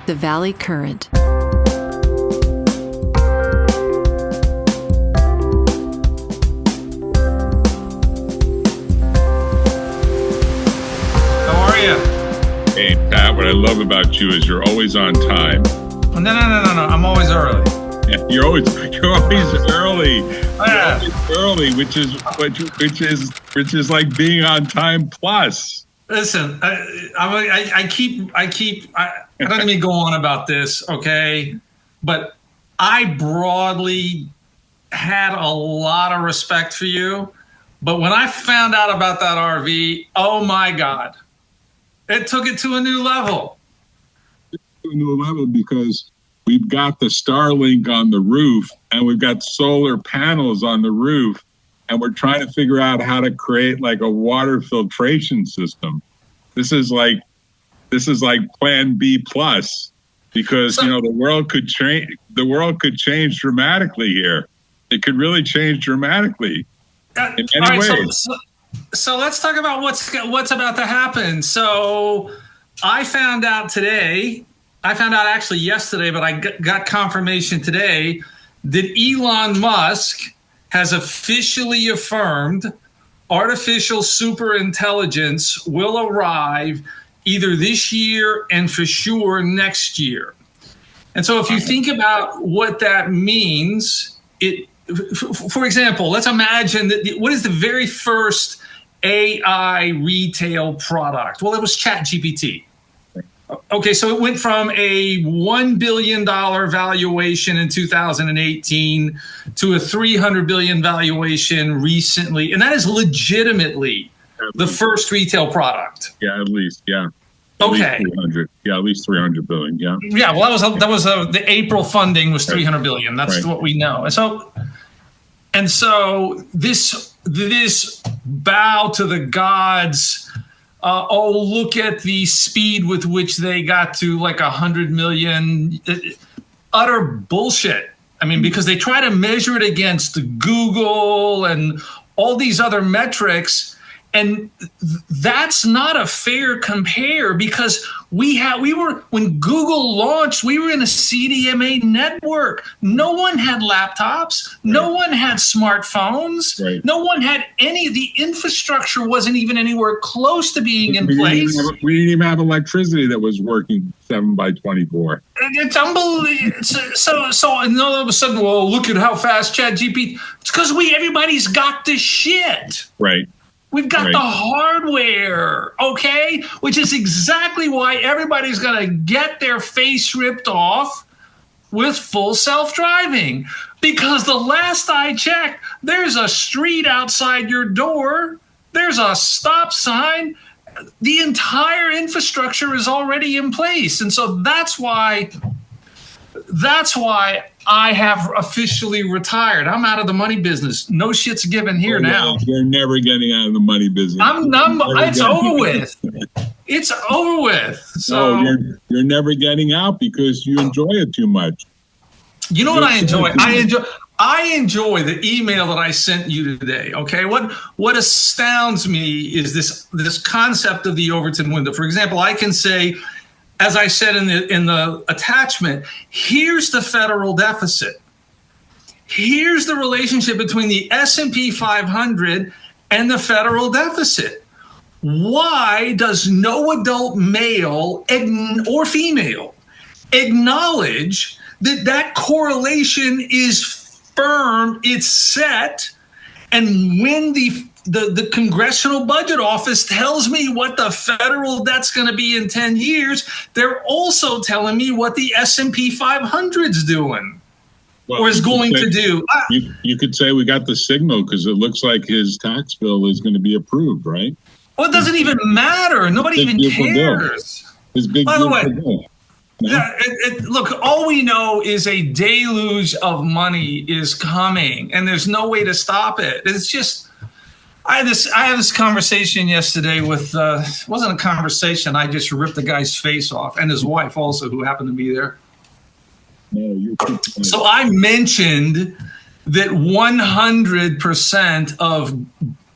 The Valley Current. How are you? Hey, Pat, what I love about you is you're always on time. No. I'm always early. Yeah, you're always early. Oh, yeah. You're always early, which is like being on time plus. Listen, I don't even go on about this, okay? But I broadly had a lot of respect for you. But when I found out about that RV, oh my God, it took it to a new level. Because we've got the Starlink on the roof and we've got solar panels on the roof, and we're trying to figure out how to create like a water filtration system. This is like Plan B plus, because the world could change. The world could change dramatically here. It could really change dramatically in many ways. So let's talk about what's about to happen. So I found out actually yesterday, but I got confirmation today that Elon Musk has officially affirmed artificial superintelligence will arrive either this year and for sure next year. And so if you think about what that means, for example, let's imagine that what is the very first AI retail product? Well, it was ChatGPT. Okay, so it went from a $1 billion valuation in 2018 to a $300 billion valuation recently. And that is legitimately the first retail product. Yeah, at least, yeah. Okay. At least 300 billion, yeah. Yeah, well, that was the April funding was 300 billion. That's right. What we know. And so this bow to the gods. Look at the speed with which they got to like 100 million. Utter bullshit. I mean, because they try to measure it against Google and all these other metrics. And that's not a fair compare, because when Google launched, we were in a CDMA network. No one had laptops. Right. No one had smartphones. Right. No one had the infrastructure wasn't even anywhere close to being in place. We didn't even have electricity that was working 7x24. It's unbelievable. So and all of a sudden, well, look at how fast ChatGPT. It's because everybody's got the shit. Right. We've got the hardware, okay? Which is exactly why everybody's going to get their face ripped off with full self-driving. Because the last I checked, there's a street outside your door. There's a stop sign. The entire infrastructure is already in place. And so that's why I have officially retired. I'm out of the money business. No shit's given here now. You're never getting out of the money business. It's over with. It's over with. So you're never getting out because you enjoy it too much. You know what I enjoy? I enjoy the email that I sent you today. Okay, what astounds me is this concept of the Overton window. For example, I can say, as I said in the attachment, here's the federal deficit. Here's the relationship between the S&P 500 and the federal deficit. Why does no adult male or female acknowledge that correlation is firm, it's set, and when the Congressional Budget Office tells me what the federal debt's going to be in 10 years, they're also telling me what the S&P 500's doing or is going to do. You could say we got the signal because it looks like his tax bill is going to be approved, right? Well, it doesn't even matter. Nobody even cares. His big By the way, bill. Yeah, look, all we know is a deluge of money is coming, and there's no way to stop it. It's just... I had this conversation yesterday with, it wasn't a conversation. I just ripped the guy's face off, and his wife also, who happened to be there. So I mentioned that 100%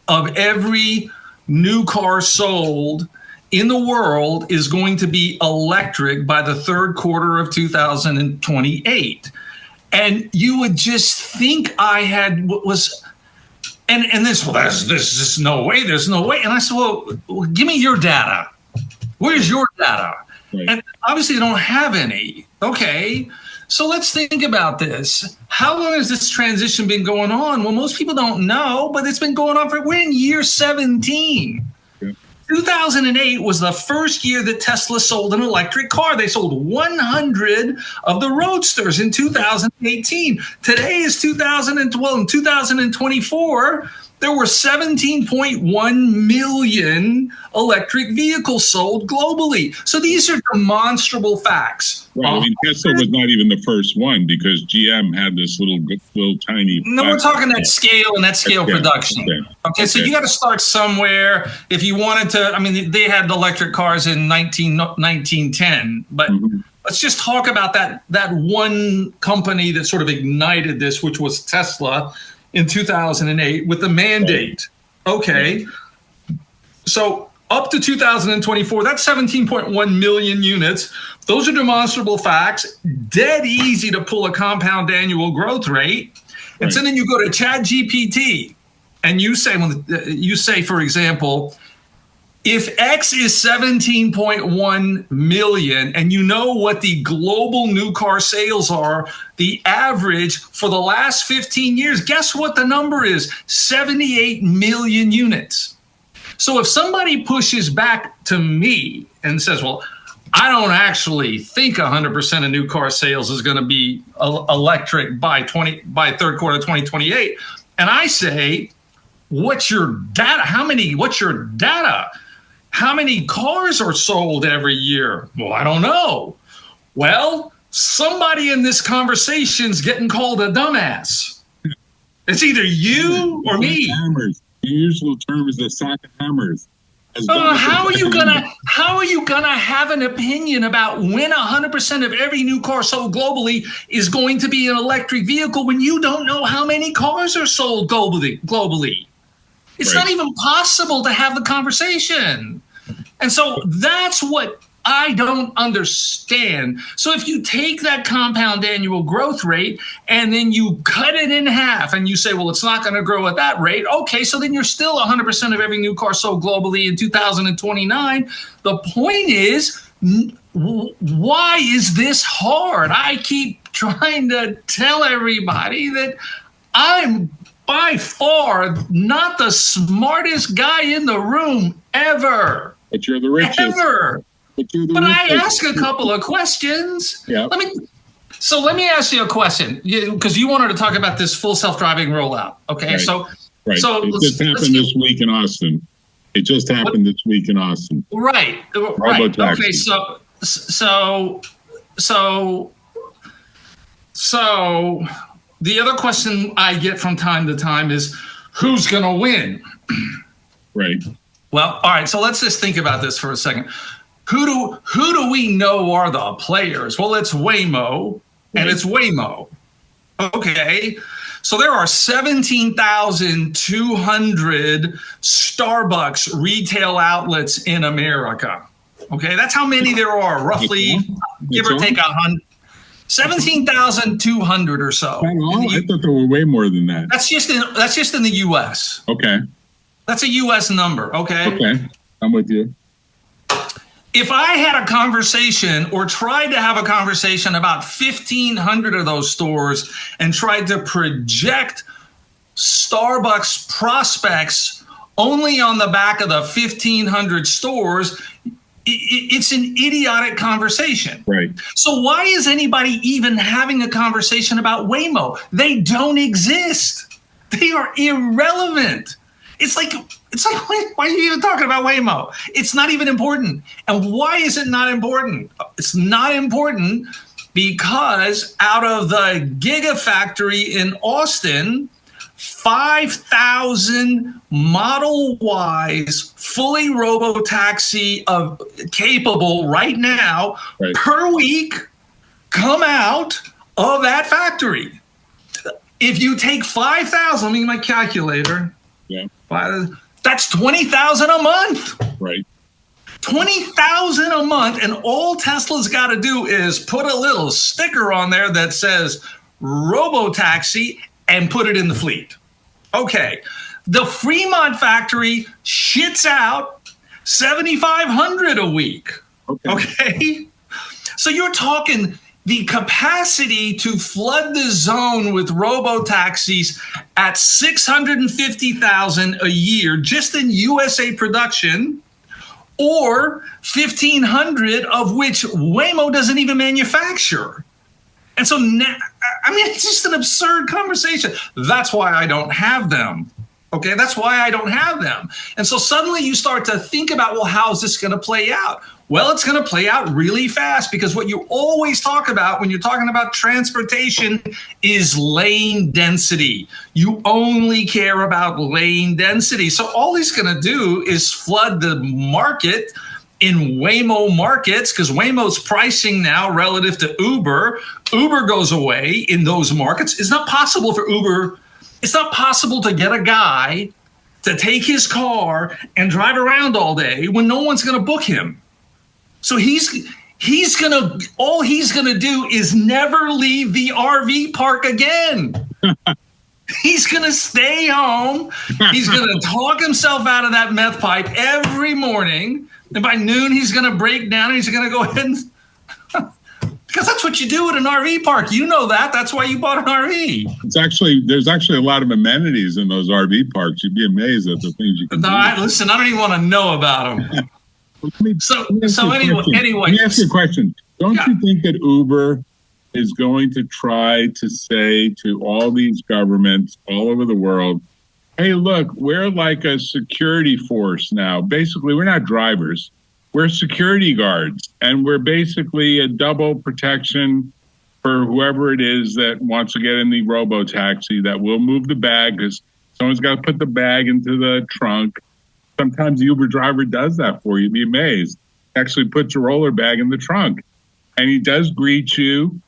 of every new car sold in the world is going to be electric by the third quarter of 2028. And you would just think I had was, and this, well, there's just no way, there's no way. And I said, well, give me your data. Where's your data? Right. And obviously they don't have any. Okay, so let's think about this. How long has this transition been going on? Well, most people don't know, but it's been going on we're in year 17. 2008 was the first year that Tesla sold an electric car. They sold 100 of the Roadsters in 2018. Today is 2012. In 2024, there were 17.1 million electric vehicles sold globally. So these are demonstrable facts. Right. I mean, Tesla was not even the first one because GM had this little tiny. No, we're talking that scale and that scale production. Okay, so you got to start somewhere. If you wanted to, I mean, they had electric cars in 1910, but let's just talk about that one company that sort of ignited this, which was Tesla in 2008 with the mandate. Okay, so up to 2024, that's 17.1 million units. Those are demonstrable facts, dead easy to pull a compound annual growth rate. And so then you go to ChatGPT and you say, for example, if X is 17.1 million and you know what the global new car sales are, the average for the last 15 years, guess what the number is? 78 million units. So if somebody pushes back to me and says, well, I don't actually think 100% of new car sales is going to be electric by third quarter 2028, and I say, what's your data? What's your data? How many cars are sold every year? Well, I don't know. Well, somebody in this conversation's getting called a dumbass. It's either you or me. Hammers. The usual term is the sack of hammers. How are you gonna have an opinion about when 100% of every new car sold globally is going to be an electric vehicle when you don't know how many cars are sold globally? It's not even possible to have the conversation. And so that's what I don't understand. So if you take that compound annual growth rate and then you cut it in half and you say, well, it's not going to grow at that rate. Okay, so then you're still 100% of every new car sold globally in 2029. The point is, why is this hard? I keep trying to tell everybody that I'm by far not the smartest guy in the room ever. But you're the richest. Ever. But I ask a couple of questions. Yeah. Let me ask you a question, because you wanted to talk about this full self-driving rollout. Okay, so it just happened this week in Austin. It just happened this week in Austin. Right. RoboTaxi. Okay, so the other question I get from time to time is, who's going to win? Right. Well, all right. So let's just think about this for a second. Who do we know are the players? Well, it's Waymo, and it's Waymo. Okay. So there are 17,200 Starbucks retail outlets in America. Okay, that's how many there are, roughly, give or take 100. 17,200 or so. I thought there were way more than that. That's just in the U.S. Okay. That's a U.S. number. Okay. Okay, I'm with you. If I had a conversation or tried to have a conversation about 1,500 of those stores and tried to project Starbucks prospects only on the back of the 1,500 stores, it's an idiotic conversation. Right. So why is anybody even having a conversation about Waymo? They don't exist. They are irrelevant. It's like, why are you even talking about Waymo? It's not even important. And why is it not important? It's not important because out of the Gigafactory in Austin, 5,000 Model Ys, fully RoboTaxi capable right now per week come out of that factory. If you take 5,000, let me get my calculator. Yeah. That's 20,000 a month. Right. $20,000 a month, and all Tesla's got to do is put a little sticker on there that says RoboTaxi and put it in the fleet. Okay, the Fremont factory shits out $7,500 a week. Okay, so you're talking the capacity to flood the zone with robo-taxis at $650,000 a year just in USA production, or 1,500 of which Waymo doesn't even manufacture. And so now, I mean, it's just an absurd conversation. That's why I don't have them. Okay, that's why I don't have them. And so suddenly you start to think about, well, how is this going to play out? Well, it's going to play out really fast, because what you always talk about when you're talking about transportation is lane density. You only care about lane density. So all he's going to do is flood the market in Waymo markets, because Waymo's pricing now relative to Uber. Uber goes away in those markets. It's not possible for Uber. It's not possible to get a guy to take his car and drive around all day when no one's going to book him. So all he's gonna do is never leave the RV park again. He's gonna stay home. He's gonna talk himself out of that meth pipe every morning, and by noon he's gonna break down and he's gonna go ahead and because that's what you do at an RV park. You know that. That's why you bought an RV. There's actually a lot of amenities in those RV parks. You'd be amazed at the things you can do. Listen, I don't even want to know about them. Anyway, let me ask you a question. Don't you think that Uber is going to try to say to all these governments all over the world, hey, look, we're like a security force now. Basically, we're not drivers. We're security guards, and we're basically a double protection for whoever it is that wants to get in the robo-taxi, that will move the bag because someone's got to put the bag into the trunk. Sometimes the Uber driver does that for you. You'd be amazed. Actually puts a roller bag in the trunk. And he does greet you.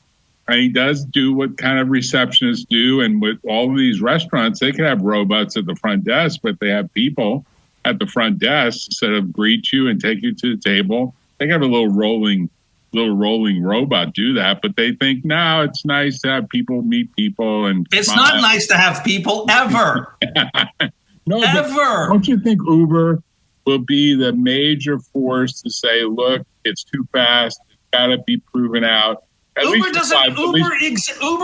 And he does do what kind of receptionists do. And with all of these restaurants, they can have robots at the front desk, but they have people at the front desk instead of greet you and take you to the table. They can have a little rolling robot do that. But they think, no, it's nice to have people meet people. And it's not nice to have people ever. No, ever. Don't you think Uber will be the major force to say, look, it's too fast. It's got to be proven out. Uber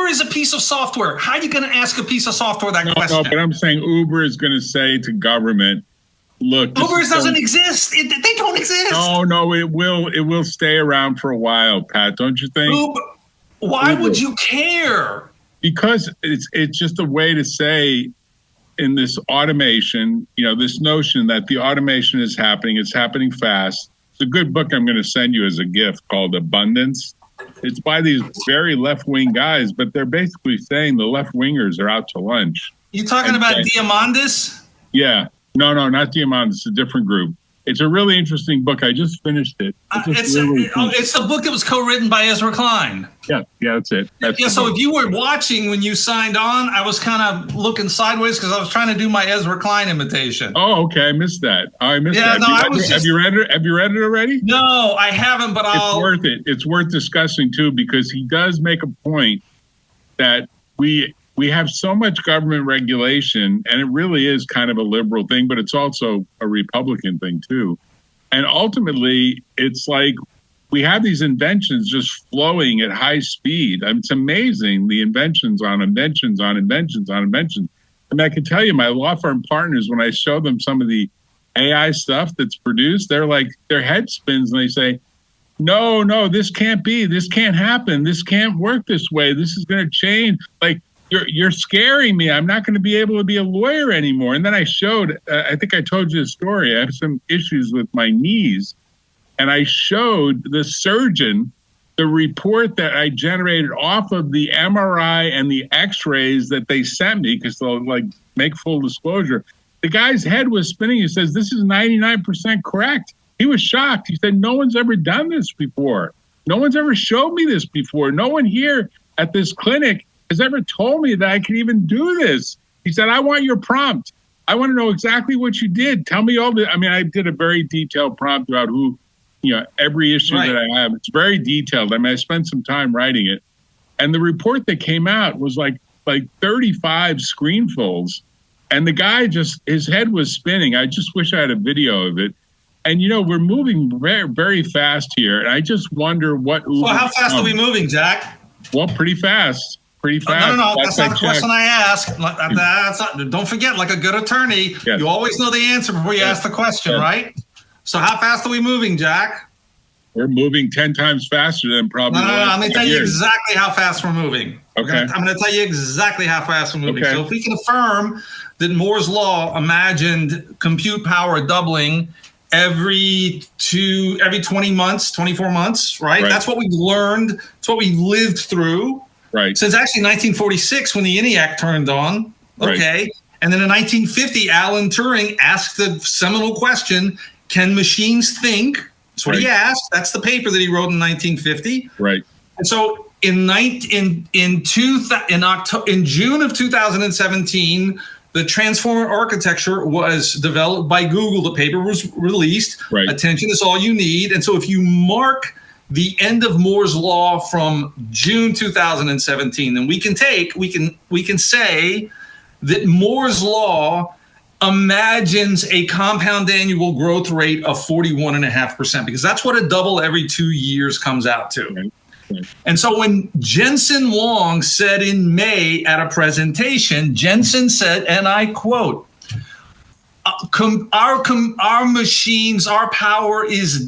is a piece of software. How are you going to ask a piece of software that question? No, but I'm saying Uber is going to say to government, look. Uber doesn't exist. They don't exist. No, it will stay around for a while, Pat. Don't you think? Why would you care? Because it's just a way to say, in this automation, this notion that the automation is happening, it's happening fast. It's a good book I'm going to send you as a gift called Abundance. It's by these very left-wing guys, but they're basically saying the left-wingers are out to lunch. You talking about Diamandis? Yeah. No, not Diamandis. It's a different group. It's a really interesting book. I just finished it. It's the book that was co-written by Ezra Klein. Yeah, that's it. So if you were watching when you signed on, I was kind of looking sideways because I was trying to do my Ezra Klein imitation. Oh, okay. I missed that. Have you read it? Have you read it already? No, I haven't, but It's worth it. It's worth discussing, too, because he does make a point that we have so much government regulation, and it really is kind of a liberal thing, but it's also a Republican thing, too. And ultimately, it's like we have these inventions just flowing at high speed. It's amazing, the inventions on inventions on inventions on inventions. And I can tell you, my law firm partners, when I show them some of the AI stuff that's produced, they're like, their head spins and they say, no, this can't be. This can't happen. This can't work this way. This is going to change. Like, you're scaring me. I'm not going to be able to be a lawyer anymore. And then I showed, I think I told you the story. I have some issues with my knees. And I showed the surgeon the report that I generated off of the MRI and the x-rays that they sent me, because they'll make full disclosure. The guy's head was spinning. He says, this is 99% correct. He was shocked. He said, no one's ever done this before. No one's ever showed me this before. No one here at this clinic has ever told me that I could even do this. He said, I want your prompt. I want to know exactly what you did. Tell me all the, I did a very detailed prompt about who every issue Right. that I have. It's very detailed. I mean, I spent some time writing it. And the report that came out was like 35 screenfuls. And the guy his head was spinning. I just wish I had a video of it. And, we're moving very, very fast here. And I just wonder what Uber... Well, how fast are we moving, Jack? Well, pretty fast. Pretty fast. No. That's not the question I asked. That's not, don't forget, like a good attorney, Yes. you always know the answer before you ask the question, right? So how fast are we moving, Jack? We're moving 10 times faster than probably... No. I'm going to tell you years. exactly how fast we're moving. Okay. I'm going to tell you exactly how fast we're moving. Okay. So if we can affirm that Moore's Law imagined compute power doubling every 20 months, 24 months, right? That's what we've learned. It's what we lived through. Right. Since actually 1946 when the ENIAC turned on. Okay. Right. And then in 1950, Alan Turing asked the seminal question, can machines think? That's what he asked. That's the paper that he wrote in 1950. Right. And so in June of 2017, the transformer architecture was developed by Google. The paper was released. Right. Attention is all you need. And so if you mark the end of Moore's Law from June 2017, then we can say that Moore's Law imagines a compound annual growth rate of 41.5%, because that's what a double every 2 years comes out to. Right. And so when Jensen Huang said in May at a presentation, Jensen said, and I quote, our machines, our power is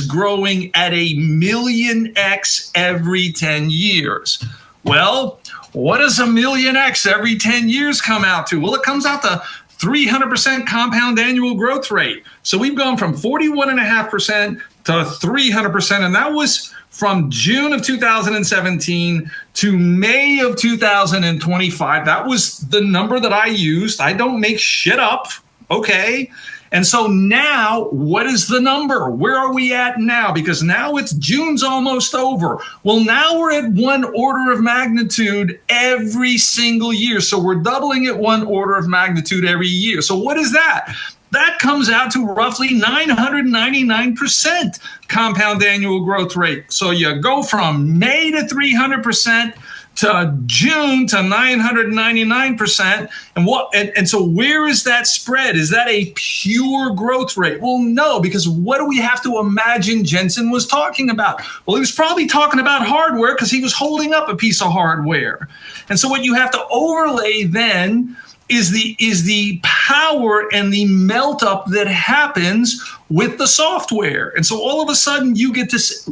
growing at 1,000,000x every 10 years. Well, what does 1,000,000x every 10 years come out to? Well, it comes out to 300% compound annual growth rate. So we've gone from 41.5% to 300%, and that was from June of 2017 to May of 2025. That was the number that I used. I don't make shit up, okay? And so now, what is the number? Where are we at now? Because now June's almost over. Well, now we're at 1 order of magnitude every single year. So we're doubling it 1 order of magnitude every year. So what is that? That comes out to roughly 999% compound annual growth rate. So you go from May to 300% to June to 999%. And so where is that spread? Is that a pure growth rate? Well, no, because what do we have to imagine Jensen was talking about? Well, he was probably talking about hardware because he was holding up a piece of hardware. And so what you have to overlay then is the power and the melt up that happens with the software. And so all of a sudden you get this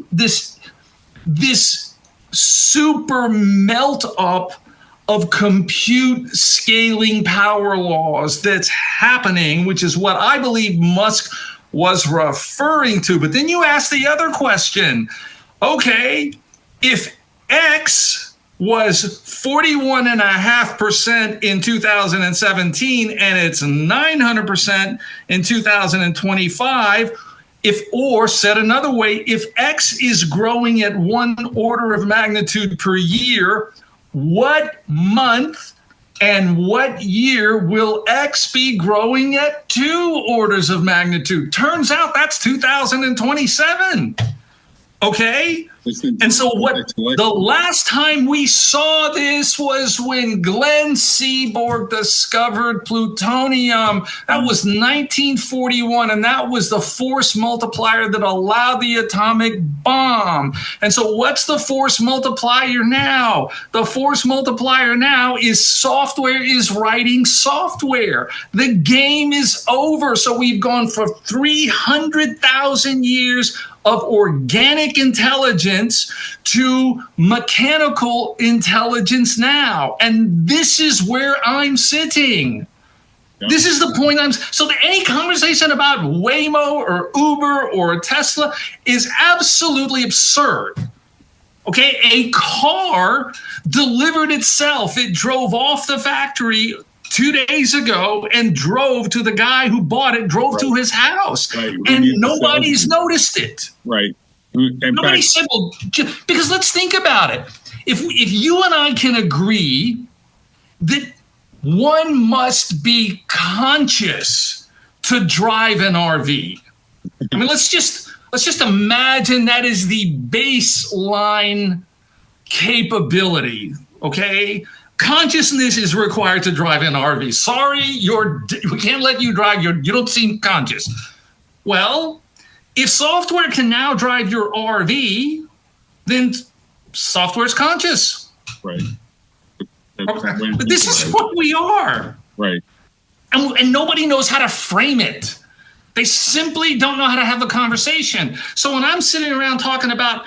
super melt up of compute scaling power laws that's happening, which is what I believe Musk was referring to. But then you ask the other question, okay, if X was 41.5% in 2017 and it's 900% in 2025, or said another way, if X is growing at 1 order of magnitude per year, what month and what year will X be growing at 2 orders of magnitude? Turns out that's 2027. Okay? And so the last time we saw this was when Glenn Seaborg discovered plutonium. That was 1941, and that was the force multiplier that allowed the atomic bomb. And so what's the force multiplier now? The force multiplier now is software is writing software. The game is over. So we've gone for 300,000 years of organic intelligence to mechanical intelligence now. And this is where I'm sitting. Yep. This is the point so any conversation about Waymo or Uber or Tesla is absolutely absurd. Okay, a car delivered itself. It drove off the factory 2 days ago and drove to the guy who bought it, drove to his house. Right. And nobody's noticed it. Right. Nobody said, well, because let's think about it. If you and I can agree that one must be conscious to drive an RV, I mean, let's just imagine that is the baseline capability, okay? Consciousness is required to drive an RV. Sorry, we can't let you drive. You don't seem conscious. Well, if software can now drive your RV, then software is conscious. Right. Okay. But this is what we are. Right. And nobody knows how to frame it. They simply don't know how to have a conversation. So when I'm sitting around talking about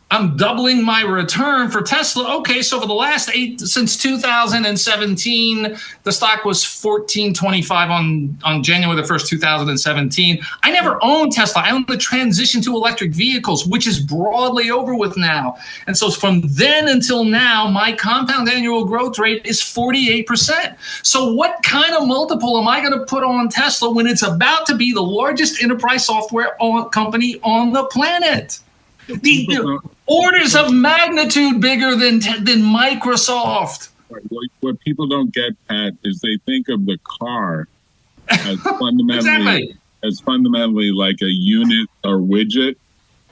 I'm doubling my return for Tesla. Okay, so for the last since 2017, the stock was $14.25 on January the 1st, 2017. I never owned Tesla. I owned the transition to electric vehicles, which is broadly over with now. And so from then until now, my compound annual growth rate is 48%. So what kind of multiple am I going to put on Tesla when it's about to be the largest enterprise software company on the planet? The orders of magnitude bigger than Microsoft. What people don't get, Pat, is they think of the car as fundamentally like a unit or widget,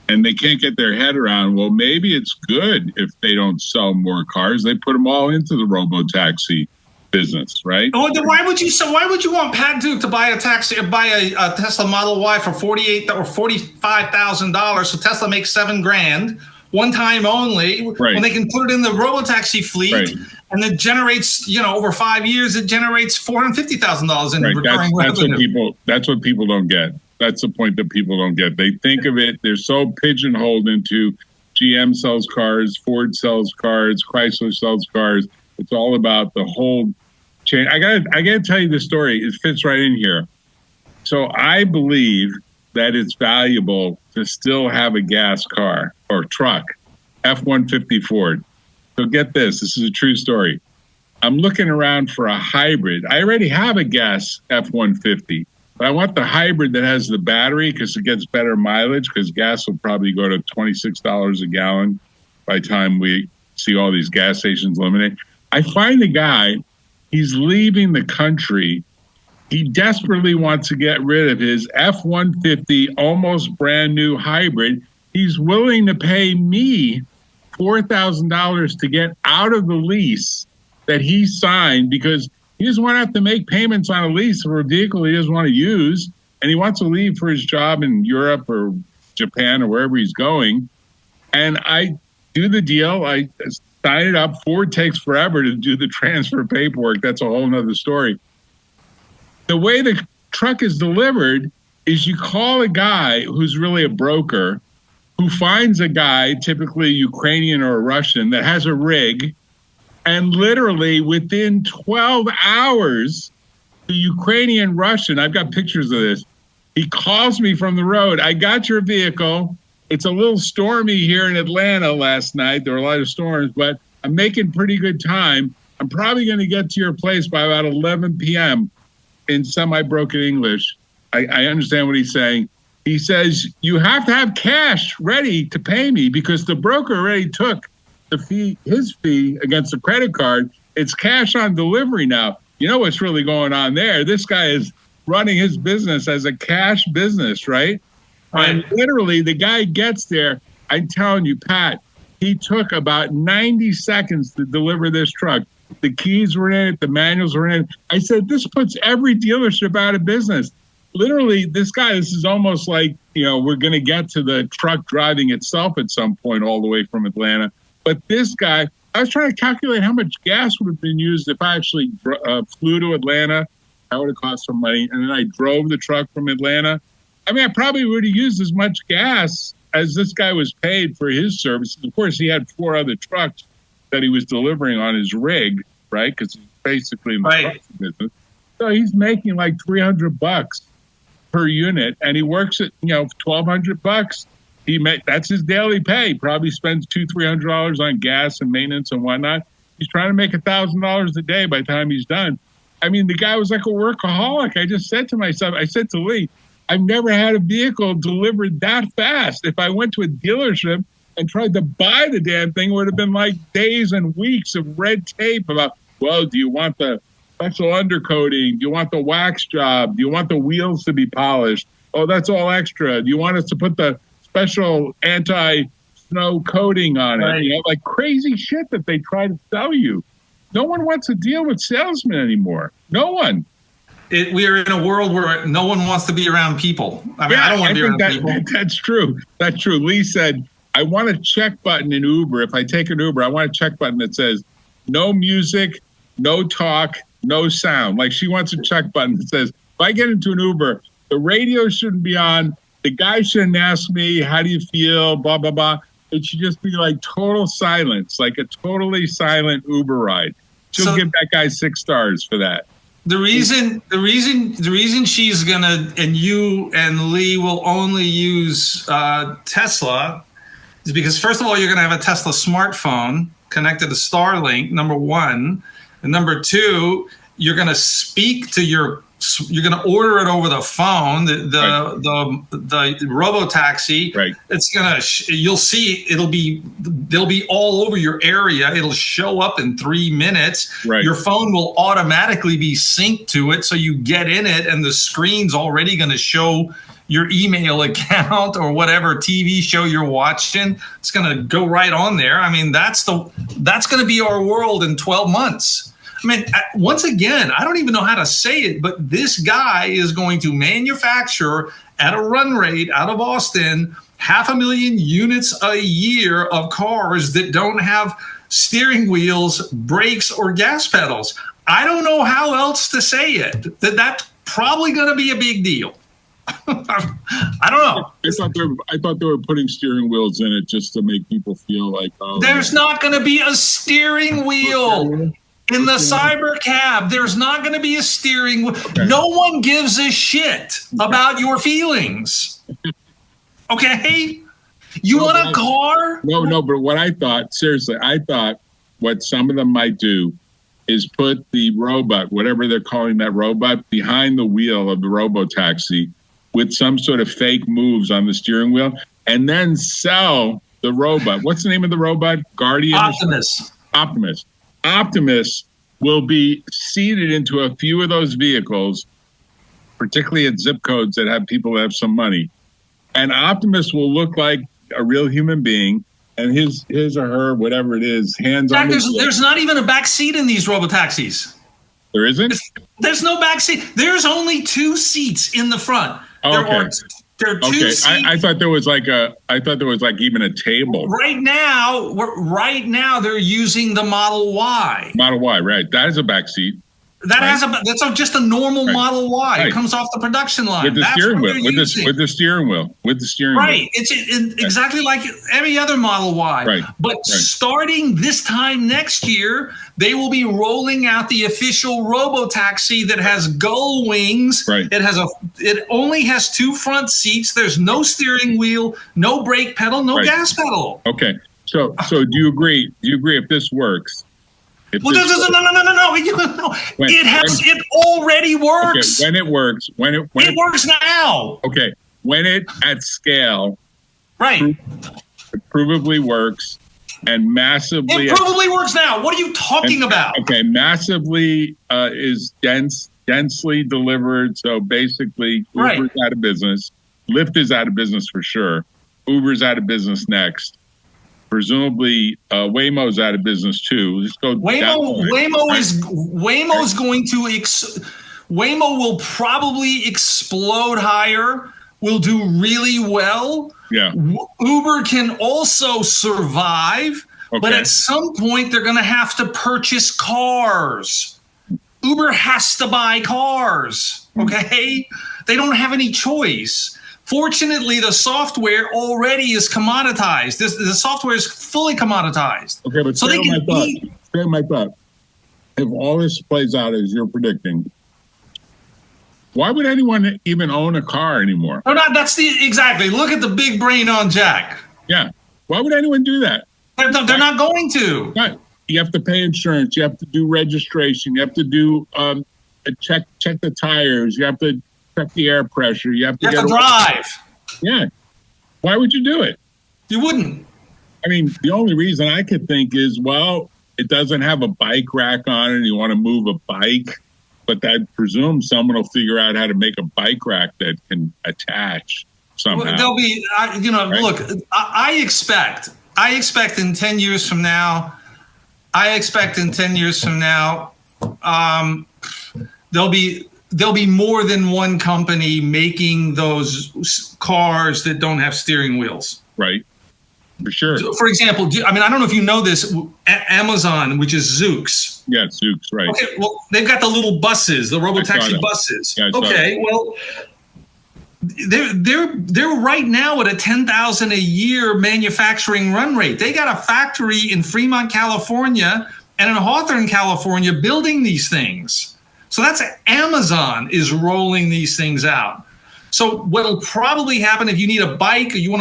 and they can't get their head around, well, maybe it's good if they don't sell more cars. They put them all into the RoboTaxi business, right? Oh, then why would you want Pat Duke to buy a Tesla Model Y for $48,000 or $45,000? So Tesla makes $7,000 one time only, right, when they can put it in the RoboTaxi fleet, right, and it generates, over 5 years, it generates $450,000 in recurring revenue. That's what people don't get. That's the point that people don't get. They think of it, they're so pigeonholed into GM sells cars, Ford sells cars, Chrysler sells cars. It's all about the whole chain. I gotta tell you the story. It fits right in here. So I believe that it's valuable to still have a gas car or truck, F-150 Ford. So get this. This is a true story. I'm looking around for a hybrid. I already have a gas F-150, but I want the hybrid that has the battery because it gets better mileage, because gas will probably go to $26 a gallon by the time we see all these gas stations eliminate. I find a guy, he's leaving the country. He desperately wants to get rid of his F-150, almost brand new hybrid. He's willing to pay me $4,000 to get out of the lease that he signed, because he doesn't want to have to make payments on a lease for a vehicle he doesn't want to use. And he wants to leave for his job in Europe or Japan or wherever he's going. And I do the deal. I sign it up. Ford takes forever to do the transfer paperwork. That's a whole nother story. The way the truck is delivered is you call a guy who's really a broker, who finds a guy, typically Ukrainian or a Russian, that has a rig, and literally within 12 hours, the Ukrainian Russian, I've got pictures of this, he calls me from the road. I got your vehicle. It's a little stormy here in Atlanta last night. There were a lot of storms, but I'm making pretty good time. I'm probably going to get to your place by about 11 p.m. in semi-broken English. I understand what he's saying. He says, you have to have cash ready to pay me because the broker already took his fee against the credit card. It's cash on delivery now. You know what's really going on there? This guy is running his business as a cash business, right? And literally, the guy gets there. I'm telling you, Pat, he took about 90 seconds to deliver this truck. The keys were in it. The manuals were in it. I said, this puts every dealership out of business. Literally, this is almost like, we're going to get to the truck driving itself at some point all the way from Atlanta. But this guy, I was trying to calculate how much gas would have been used if I actually flew to Atlanta. That would have cost some money. And then I drove the truck from Atlanta. I mean, I probably would have used as much gas as this guy was paid for his services. Of course, he had 4 other trucks that he was delivering on his rig, right? Because he's basically in the truck business. So he's making like $300 per unit, and he works at $1,200. That's his daily pay. Probably spends $200-300 on gas and maintenance and whatnot. He's trying to make $1,000 a day by the time he's done. I mean, the guy was like a workaholic. I just said to myself, I said to Lee, I've never had a vehicle delivered that fast. If I went to a dealership and tried to buy the damn thing, it would have been like days and weeks of red tape about, well, do you want the special undercoating? Do you want the wax job? Do you want the wheels to be polished? Oh, that's all extra. Do you want us to put the special anti-snow coating on it? Right. You know, like crazy shit that they try to sell you. No one wants to deal with salesmen anymore. No one. We are in a world where no one wants to be around people. I mean, I don't want to be around people. That's true. That's true. Lee said, I want a check button in Uber. If I take an Uber, I want a check button that says no music, no talk, no sound. Like she wants a check button that says, if I get into an Uber, the radio shouldn't be on. The guy shouldn't ask me, how do you feel, blah, blah, blah. It should just be like total silence, like a totally silent Uber ride. She'll give that guy 6 stars for that. The reason she's gonna, and you and Lee will only use Tesla is because, first of all, you're gonna have a Tesla smartphone connected to Starlink, number one, and number two, you're gonna speak to you're going to order it over the phone, the RoboTaxi. Right. It's going to, you'll see, they'll be all over your area. It'll show up in 3 minutes. Right. Your phone will automatically be synced to it. So you get in it and the screen's already going to show your email account or whatever TV show you're watching. It's going to go right on there. I mean, that's going to be our world in 12 months. I mean, once again, I don't even know how to say it, but this guy is going to manufacture at a run rate out of Austin 500,000 units a year of cars that don't have steering wheels, brakes, or gas pedals. I don't know how else to say it. That's probably going to be a big deal. I don't know. I thought they were putting steering wheels in it just to make people feel like, oh, there's not going to be a steering wheel. In the cyber cab, there's not going to be a steering wheel. Okay. No one gives a shit about your feelings. Okay? You want a car? No, but what I thought what some of them might do is put the robot, whatever they're calling that robot, behind the wheel of the RoboTaxi with some sort of fake moves on the steering wheel, and then sell the robot. What's the name of the robot? Guardian? Optimus. Optimus will be seated into a few of those vehicles, particularly at zip codes that have people that have some money. And Optimus will look like a real human being, and his or her, whatever it is, hands on. There's not even a back seat in these RoboTaxis. There isn't? There's no back seat. There's only 2 seats in the front. Okay. There are 2 seats. I thought there was like even a table. Right now they're using the Model Y. Model Y, right? That is a back seat. That's just a normal Model Y. Right. It comes off the production line. With the steering wheel. With the steering wheel. Right. It's exactly like every other Model Y. Right. But starting this time next year, they will be rolling out the official RoboTaxi that has gull wings. Right. It only has 2 front seats. There's no steering wheel, no brake pedal, no gas pedal. Okay. So do you agree? Do you agree if this works? No. It already works. Okay, when it works. It works now. Okay. When it at scale. Right. It provably works and massively. It probably works now. What are you talking about? Okay. Massively is densely delivered. So basically Uber's out of business. Lyft is out of business for sure. Uber's out of business next. Presumably, Waymo's out of business too. Just go. Waymo will probably explode higher. Will do really well. Yeah. Uber can also survive, but at some point they're going to have to purchase cars. Uber has to buy cars. Okay, they don't have any choice. Fortunately, the software already is commoditized. The software is fully commoditized. Okay, but stay on my thought. If all this plays out as you're predicting, why would anyone even own a car anymore? Exactly. Look at the big brain on Jack. Yeah. Why would anyone do that? They're not going to. Right. You have to pay insurance. You have to do registration. You have to do check the tires. You have to check the air pressure. You have to drive. Yeah. Why would you do it? You wouldn't. I mean, the only reason I could think is, well, it doesn't have a bike rack on it and you want to move a bike. but I presume someone will figure out how to make a bike rack that can attach somehow. Well, there'll be, Right? look, I expect in 10 years from now, there'll be more than one company making those cars that don't have steering wheels. Right. For sure. So, for example, I don't know if you know this, Amazon, which is Zoox. Yeah, Zoox, right. Okay, well, they've got the little buses, the RoboTaxi buses. Yeah, okay, well, they're right now at a 10,000 a year manufacturing run rate. They got a factory in Fremont, California, and in Hawthorne, California, building these things. So that's Amazon is rolling these things out. So what'll probably happen if you need a bike or you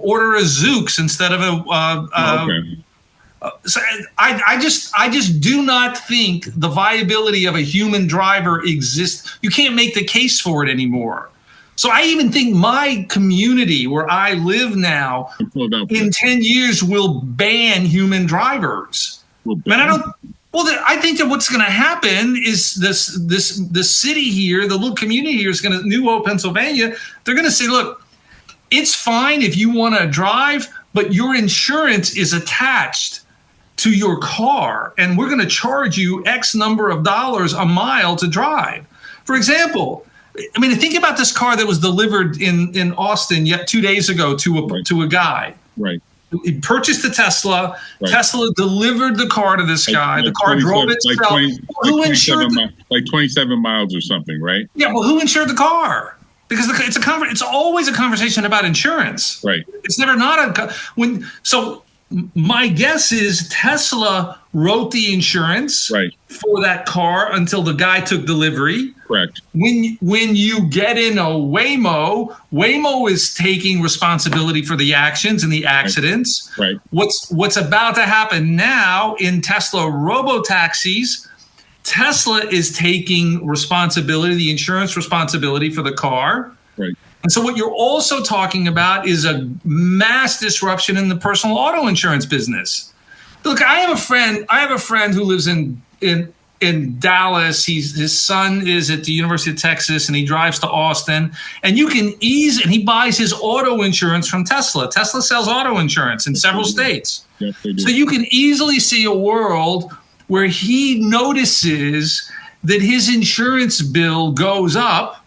order a Zoox instead of Okay. So I just do not think the viability of a human driver exists. You can't make the case for it anymore. So I even think my community where I live now in 10 years will ban human drivers. I think that what's going to happen is this city here, the little community here is going to, New Hope, Pennsylvania, they're going to say, look, it's fine if you want to drive, but your insurance is attached to your car, and we're going to charge you X number of dollars a mile to drive. For example, think about this car that was delivered in Austin yet 2 days ago to a guy. Right. He purchased a Tesla. Right. Tesla delivered the car to this guy. The car drove itself. Who insured like 27 miles or something, right? Yeah, well, who insured the car? Because it's always a conversation about insurance. Right. It's never not so my guess is Tesla wrote the insurance for that car until the guy took delivery. Correct. When you get in a Waymo is taking responsibility for the actions and the accidents. Right. What's about to happen now in Tesla RoboTaxis, Tesla is taking responsibility, the insurance responsibility for the car. Right. And so what you're also talking about is a mass disruption in the personal auto insurance business. Look, I have a friend who lives in Dallas. His son is at the University of Texas, and he drives to Austin. And he buys his auto insurance from Tesla. Tesla sells auto insurance in several states. Yes, they do. So you can easily see a world where he notices that his insurance bill goes up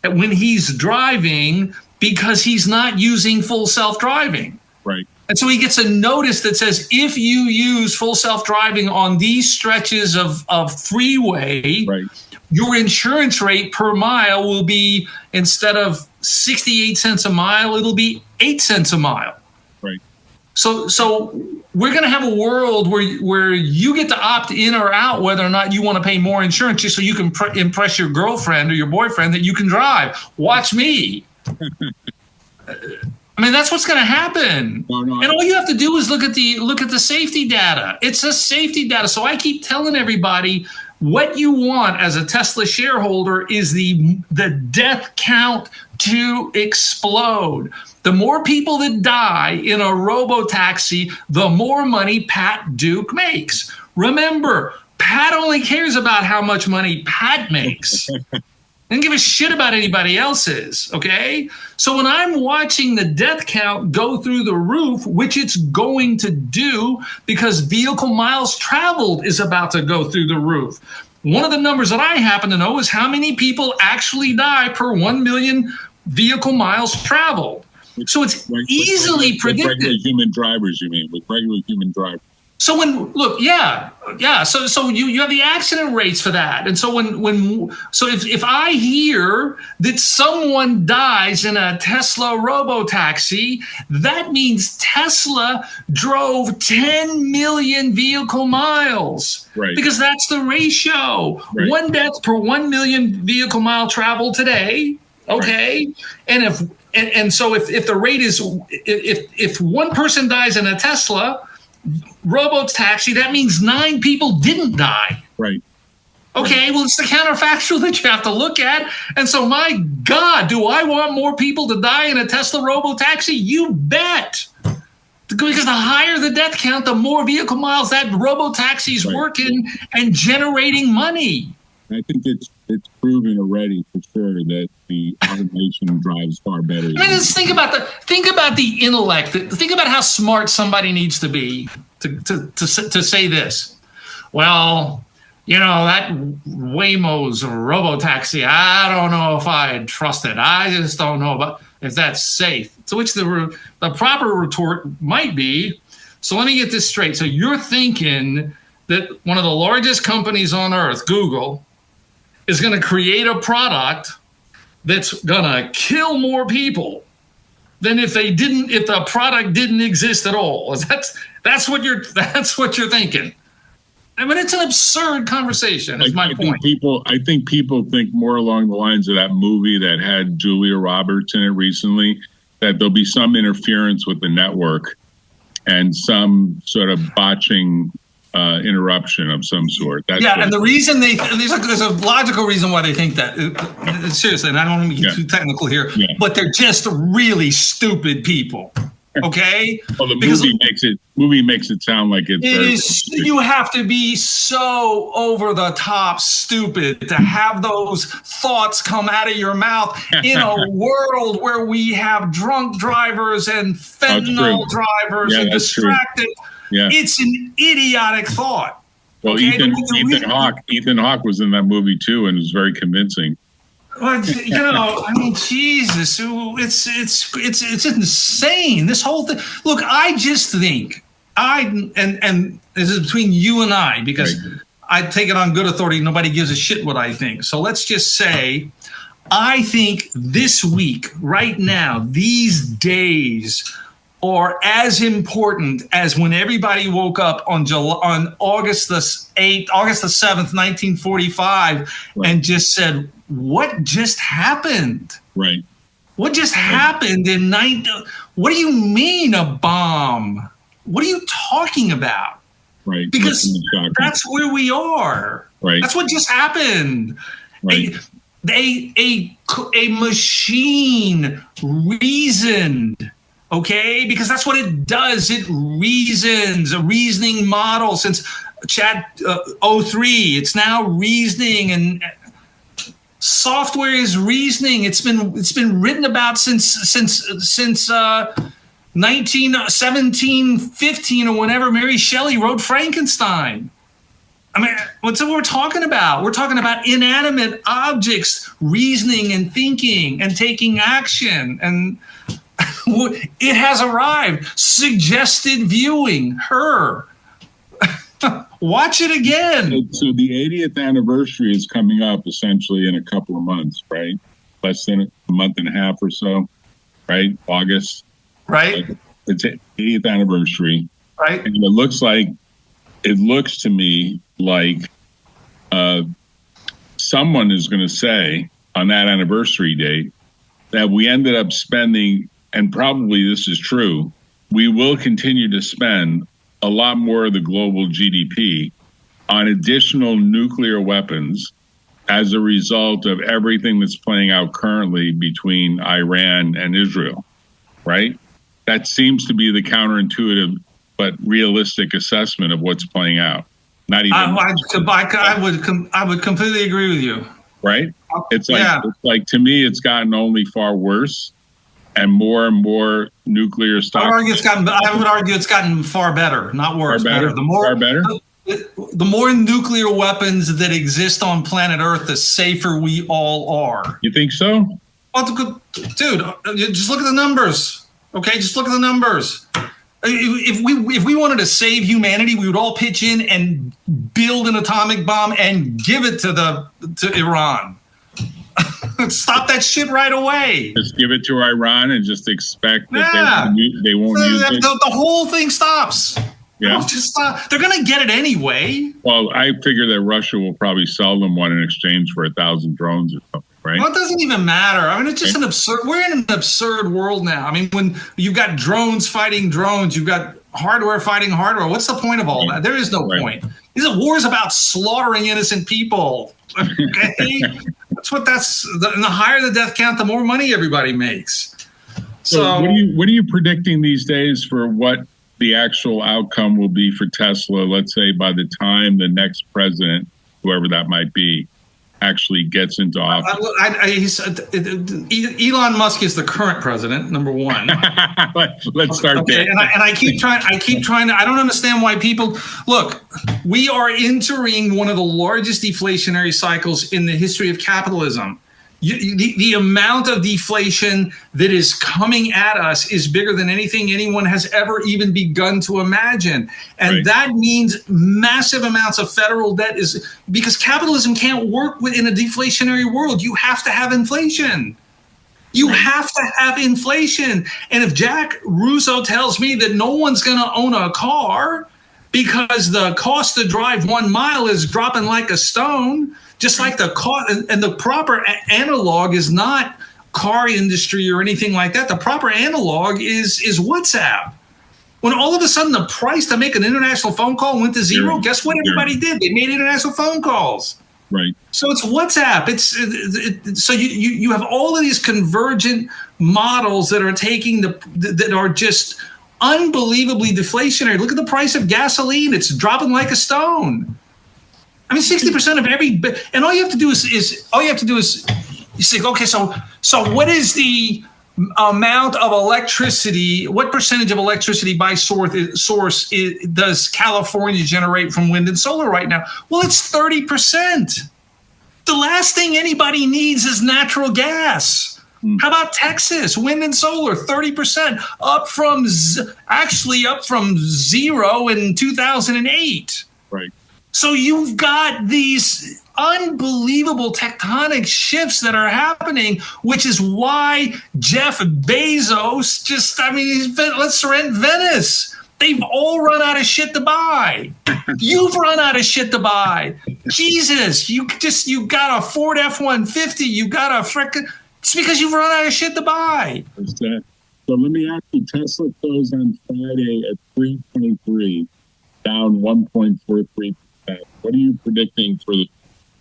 when he's driving because he's not using full self-driving. Right. And so he gets a notice that says, if you use full self-driving on these stretches of freeway, your insurance rate per mile will be, instead of 68 cents a mile, it'll be 8 cents a mile. Right. So we're going to have a world where you get to opt in or out whether or not you want to pay more insurance just so you can impress your girlfriend or your boyfriend that you can drive. Watch me. That's what's going to happen. And all you have to do is look at the safety data. It's a safety data. So I keep telling everybody, what you want as a Tesla shareholder is the death count to explode. The more people that die in a RoboTaxi, the more money Pat Duke makes. Remember, Pat only cares about how much money Pat makes. Doesn't give a shit about anybody else's, okay? So when I'm watching the death count go through the roof, which it's going to do because vehicle miles traveled is about to go through the roof. One of the numbers that I happen to know is how many people actually die per 1 million vehicle miles traveled. So it's easily predicted. With regular human drivers, you mean? With regular human drivers. So So you have the accident rates for that, and so if I hear that someone dies in a Tesla RoboTaxi, that means Tesla drove 10 million vehicle miles, because that's the ratio. One death per 1 million vehicle mile traveled today. Okay, and so if the rate is if one person dies in a Tesla RoboTaxi, that means 9 people didn't die. Right. Okay, well, it's the counterfactual that you have to look at. And so, my God, do I want more people to die in a Tesla RoboTaxi? You bet. Because the higher the death count, the more vehicle miles that RoboTaxi is working and generating money. I think it's proven already for sure that the automation drives far better. I mean, just think about the intellect. Think about how smart somebody needs to be to say this. Well, that Waymo's RoboTaxi, I don't know if I'd trust it. I just don't know about if that's safe. To which the proper retort might be, so let me get this straight. So you're thinking that one of the largest companies on earth, Google, is going to create a product that's going to kill more people than if the product didn't exist at all. That's what you're thinking. I mean, it's an absurd conversation. Is my point. I think people think more along the lines of that movie that had Julia Roberts in it recently, that there'll be some interference with the network and some sort of botching interruption of some sort. And the reason there's a logical reason why they think that. Seriously, and I don't want to get too technical here, but they're just really stupid people. Okay. Well, the movie makes it sound like it's. You have to be so over the top stupid to have those thoughts come out of your mouth in a world where we have drunk drivers and fentanyl drivers and distracted. Yeah. It's an idiotic thought. Well, okay? Ethan Hawke was in that movie too, and it was very convincing. Well, I mean, Jesus, it's insane. This whole thing. Look, I just think and this is between you and I, because I take it on good authority. Nobody gives a shit what I think. So let's just say, I think this week, right now, these days are as important as when everybody woke up on August the 7th, 1945, and just said, what just happened? Right. What just happened in what do you mean a bomb? What are you talking about? Right. Because that's where we are. Right. That's what just happened. Right. A machine reasoned. Okay, because that's what it does. It reasons, a reasoning model since Chat 03. It's now reasoning, and software is reasoning. It's been written about since 1715 or whenever Mary Shelley wrote Frankenstein. I mean, what's what we're talking about? We're talking about inanimate objects reasoning and thinking and taking action, and it has arrived. Suggested viewing. Her. Watch it again. So the 80th anniversary is coming up essentially in a couple of months, right? Less than a month and a half or so, right? August. Right. It's 80th anniversary. Right. And it looks to me like someone is going to say on that anniversary date that we ended up spending, and probably this is true, we will continue to spend a lot more of the global GDP on additional nuclear weapons as a result of everything that's playing out currently between Iran and Israel, right? That seems to be the counterintuitive but realistic assessment of what's playing out. Not even. I would completely agree with you. Right? It's like to me, it's gotten only far worse, and more nuclear stuff. I would argue it's gotten far better, not worse. Far better. The more nuclear weapons that exist on planet Earth, the safer we all are. You think so? Well, dude, just look at the numbers. Okay, just look at the numbers. If we wanted to save humanity, we would all pitch in and build an atomic bomb and give it to Iran. Stop that shit right away. Just give it to Iran and just expect that they won't use it. The whole thing stops. Yeah. Just stop. They're going to get it anyway. Well, I figure that Russia will probably sell them one in exchange for 1,000 drones or something, right? Well, it doesn't even matter. I mean, it's just an absurd. We're in an absurd world now. I mean, when you've got drones fighting drones, you've got hardware fighing hardware. What's the point of all that? There is no point. These are wars about slaughtering innocent people. Okay, and the higher the death count, the more money everybody makes. So what are you predicting these days for what the actual outcome will be for Tesla? Let's say by the time the next president, whoever that might be, actually gets into office. Elon Musk is the current president, number one. Let's start there. And I keep trying to. I don't understand why people look. We are entering one of the largest deflationary cycles in the history of capitalism. The amount of deflation that is coming at us is bigger than anything anyone has ever even begun to imagine. And that means massive amounts of federal debt is because capitalism can't work within a deflationary world. You have to have inflation. You have to have inflation. And if Jack Russo tells me that no one's going to own a car because the cost to drive 1 mile is dropping like a stone, just like the cost, and the proper analog is not car industry or anything like that. The proper analog is WhatsApp. When all of a sudden the price to make an international phone call went to zero, guess what everybody did? They made international phone calls. Right. So it's WhatsApp. So you have all of these convergent models that are that are just unbelievably deflationary. Look at the price of gasoline; it's dropping like a stone. I mean, 60% of every, and all you have to do is you say, okay, so what is the amount of electricity? What percentage of electricity by source does California generate from wind and solar right now? Well, it's 30%. The last thing anybody needs is natural gas. How about Texas? Wind and solar, 30%, up from zero in 2008. Right. So you've got these unbelievable tectonic shifts that are happening, which is why Jeff Bezos let's rent Venice. They've all run out of shit to buy. You've run out of shit to buy. Jesus, you got a Ford F-150. You got a it's because you've run out of shit to buy. So let me ask you, Tesla closed on Friday at 323, down 1.43%. What are you predicting for,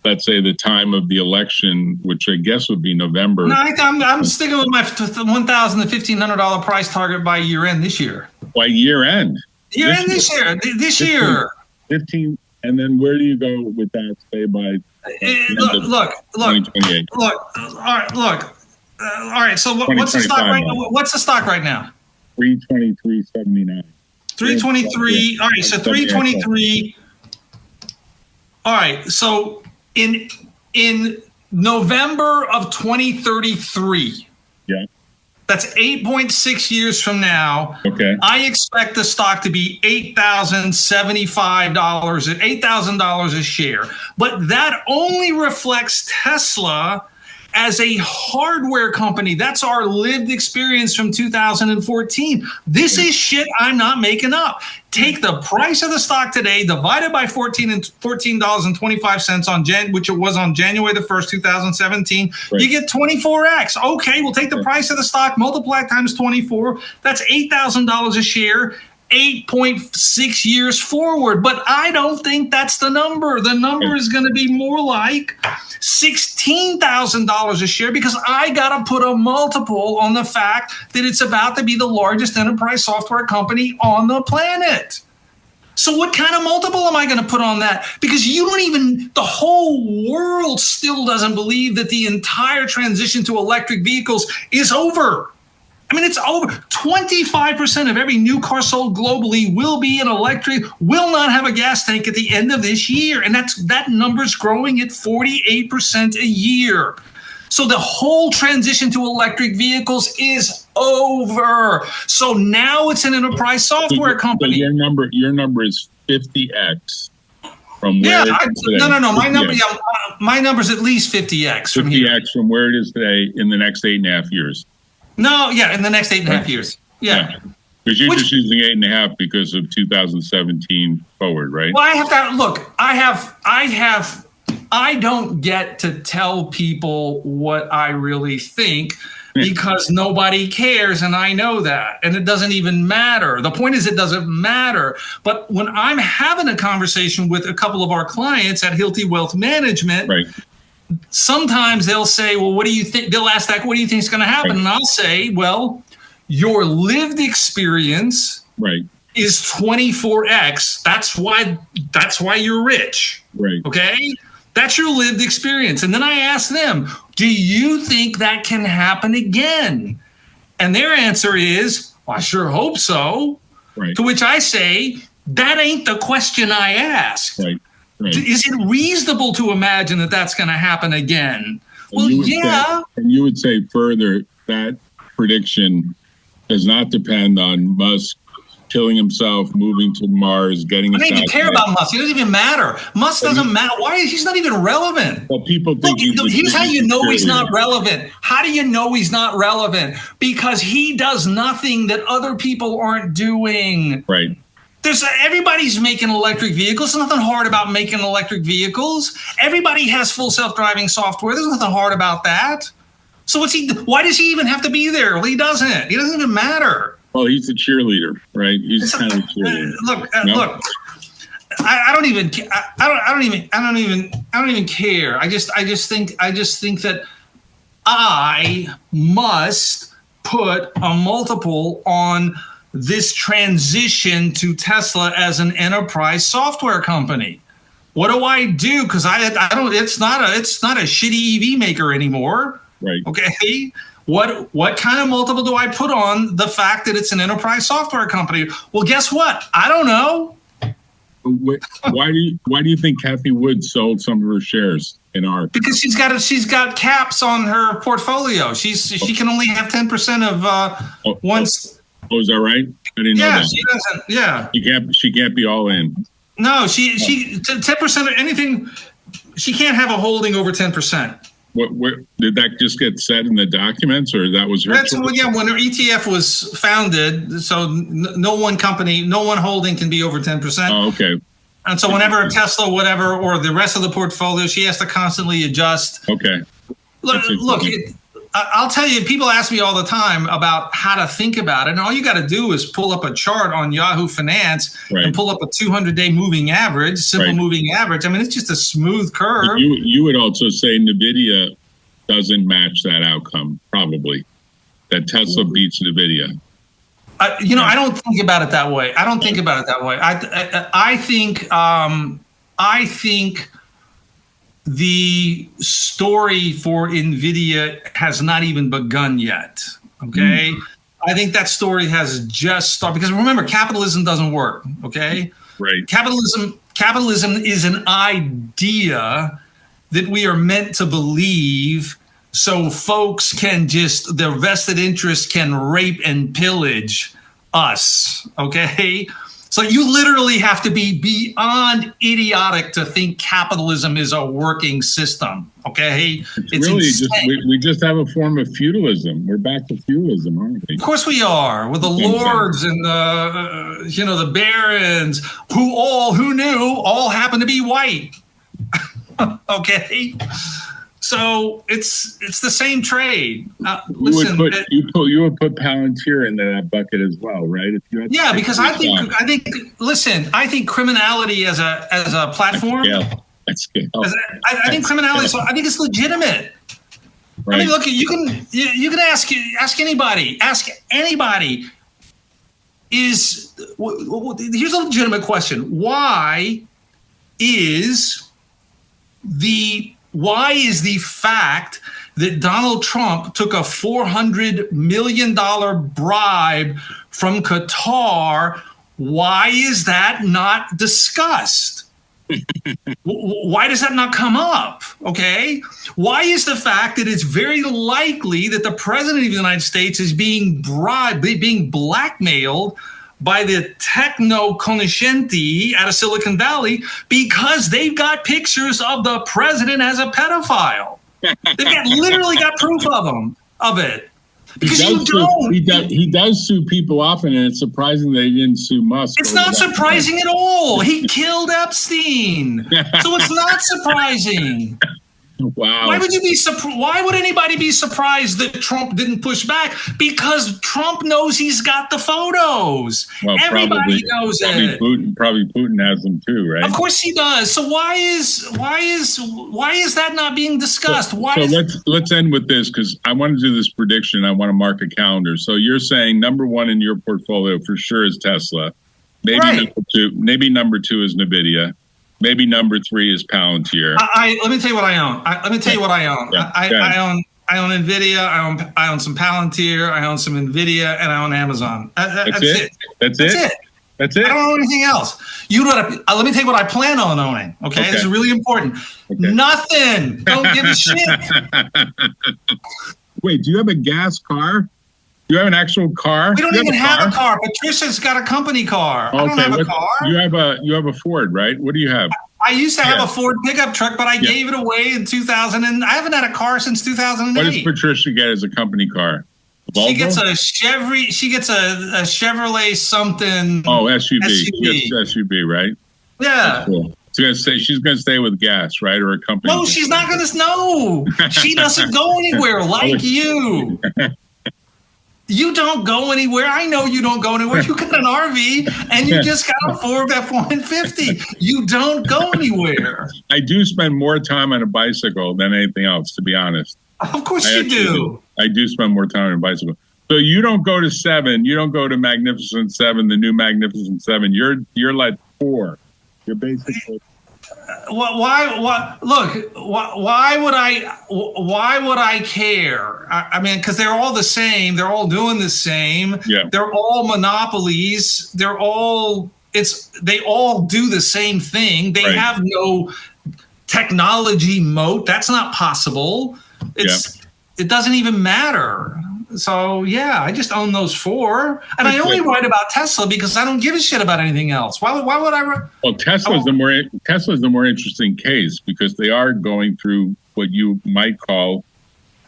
let's say, the time of the election, which I guess would be November? No, I'm sticking with my $1,000 to $1,500 price target by year end this year. By year end? This year. 15, and then where do you go with that, say, by look, 2028? All right, so what's the stock right now? What's the stock right now? 323.79. 323. All right, so 323. All right, so in November of 2033, that's 8.6 years from now. Okay, I expect the stock to be $8,075 a share, but that only reflects Tesla as a hardware company. That's our lived experience from 2014. This is shit I'm not making up. Take the price of the stock today, divided by $14.25 which it was on January the 1st, 2017. Right. You get 24x. Okay, we'll take the price of the stock, multiply times 24. That's $8,000 a share. 8.6 years forward, but I don't think that's the number. The number is going to be more like $16,000 a share because I got to put a multiple on the fact that it's about to be the largest enterprise software company on the planet. So what kind of multiple am I going to put on that? Because the whole world still doesn't believe that the entire transition to electric vehicles is over. I mean, it's over. 25% of every new car sold globally will be an electric, will not have a gas tank at the end of this year. And that number's growing at 48% a year. So the whole transition to electric vehicles is over. So now it's an enterprise software company. So your number is 50x from where it is today. No. My number's at least 50x from here. 50x from where it is today in the next 8.5 years. No, in the next 8.5 years. Yeah. Because you're just using 8.5 because of 2017 forward, right? Well, I have to look. I don't get to tell people what I really think because nobody cares, and I know that, and it doesn't even matter. The point is, it doesn't matter. But when I'm having a conversation with a couple of our clients at Hilti Wealth Management, right, sometimes they'll say, well, what do you think? They'll ask that, what do you think is going to happen? Right. And I'll say, well, your lived experience is 24x. That's why you're rich. Right. Okay. That's your lived experience. And then I asked them, do you think that can happen again? And their answer is, well, I sure hope so. Right. To which I say, that ain't the question I asked. Right. Right. Is it reasonable to imagine that that's going to happen again? Well, yeah. And you would say further that prediction does not depend on Musk killing himself, moving to Mars, getting. I don't even care about Musk. It doesn't even matter. Musk doesn't matter. Why? He's not even relevant. Well, people think. Look, here's how you know he's not relevant. How do you know he's not relevant? Because he does nothing that other people aren't doing. Right. Everybody's making electric vehicles. There's nothing hard about making electric vehicles. Everybody has full self-driving software. There's nothing hard about that. So why does he even have to be there? Well, he doesn't. He doesn't even matter. Well, he's a cheerleader, right? He's kind of a cheerleader. Look. I don't even care. I just think that I must put a multiple on this transition to Tesla as an enterprise software company. What do I do? Because I don't. It's not a shitty EV maker anymore. Right. Okay. What kind of multiple do I put on the fact that it's an enterprise software company? Well, guess what? I don't know. Why do you think Cathie Wood sold some of her shares in ARK? Because she's got caps on her portfolio. She can only have 10% of once. Oh, is that right? I didn't know that. She doesn't. Yeah. She can't be all in. No, she 10% of anything. She can't have a holding over 10%. Where did that just get set in the documents, or that was her? When her ETF was founded, so no one holding can be over 10%. Oh, okay. And so whenever a Tesla, whatever, or the rest of the portfolio, she has to constantly adjust. Okay. Look, I'll tell you, people ask me all the time about how to think about it. And all you got to do is pull up a chart on Yahoo Finance and pull up a 200-day moving average, moving average. I mean, it's just a smooth curve. You would also say NVIDIA doesn't match that outcome, probably, that Tesla beats NVIDIA. I don't think about it that way. I think the story for NVIDIA has not even begun yet, okay? I think that story has just started. Because remember, capitalism doesn't work, okay? Right. Capitalism is an idea that we are meant to believe so folks can the vested interest can rape and pillage us, okay? So you literally have to be beyond idiotic to think capitalism is a working system, okay? It's really we just have a form of feudalism. We're back to feudalism, aren't we? Of course we are, with the lords and the barons who knew all happen to be white, okay? So it's the same trade. You would put Palantir into that bucket as well, right? Because I think criminality as a platform. I think criminality. So I think it's legitimate. Right. I mean, look, you can ask anybody. Here's a legitimate question: Why is the fact that Donald Trump took a $400 million bribe from Qatar, why is that not discussed? Why does that not come up? Okay. Why is the fact that it's very likely that the president of the United States is being blackmailed by the techno conoscenti out of Silicon Valley because they've got pictures of the president as a pedophile? They've literally got proof of it. Because he does sue people often, and it's surprising they didn't sue Musk. It's not surprising at all. He killed Epstein, so it's not surprising. Wow. Why would you be Why would anybody be surprised that Trump didn't push back? Because Trump knows he's got the photos. Well, everybody knows it. Probably Putin has them too, right? Of course he does. So why is that not being discussed? Let's end with this, because I want to do this prediction. I want to mark a calendar. So you're saying number one in your portfolio for sure is Tesla. Maybe number two is NVIDIA. Maybe number 3 is Palantir. Let me tell you what I own. Let me tell you what I own. Yeah. I own NVIDIA. I own some Palantir. I own some NVIDIA, and I own Amazon. That's it. That's it. That's it. I don't own anything else. Let me tell you what I plan on owning. Okay, this is really important. Okay. Nothing. Don't give a shit. Wait, do you have a gas car? Do you have an actual car? We don't even have a car. Patricia's got a company car. Okay. I don't have a car. You have a Ford, right? What do you have? I used to have a Ford pickup truck, but I gave it away in 2000, and I haven't had a car since 2008. What does Patricia get as a company car? Volvo? She gets a Chevy. She gets a Chevrolet something. Oh, SUV. She gets SUV, right? Yeah. Cool. She's gonna stay with gas, right, or a company? No, she's not gonna. No, she doesn't go anywhere like you. You don't go anywhere. I know you don't go anywhere. You got an RV and you just got a Ford F-150. You don't go anywhere. I do spend more time on a bicycle than anything else, to be honest. Of course you do. I do spend more time on a bicycle. So you don't go to 7. You don't go to Magnificent 7, the new Magnificent 7. You're like 4. You're basically. Why would I care? I mean, because they're all the same. They're all doing the same. Yeah. They're all monopolies. They all do the same thing. They have no technology moat. That's not possible. It doesn't even matter. So yeah, I just own those 4, and I only write about Tesla because I don't give a shit about anything else. Why would I? Well, Tesla's the more interesting case because they are going through what you might call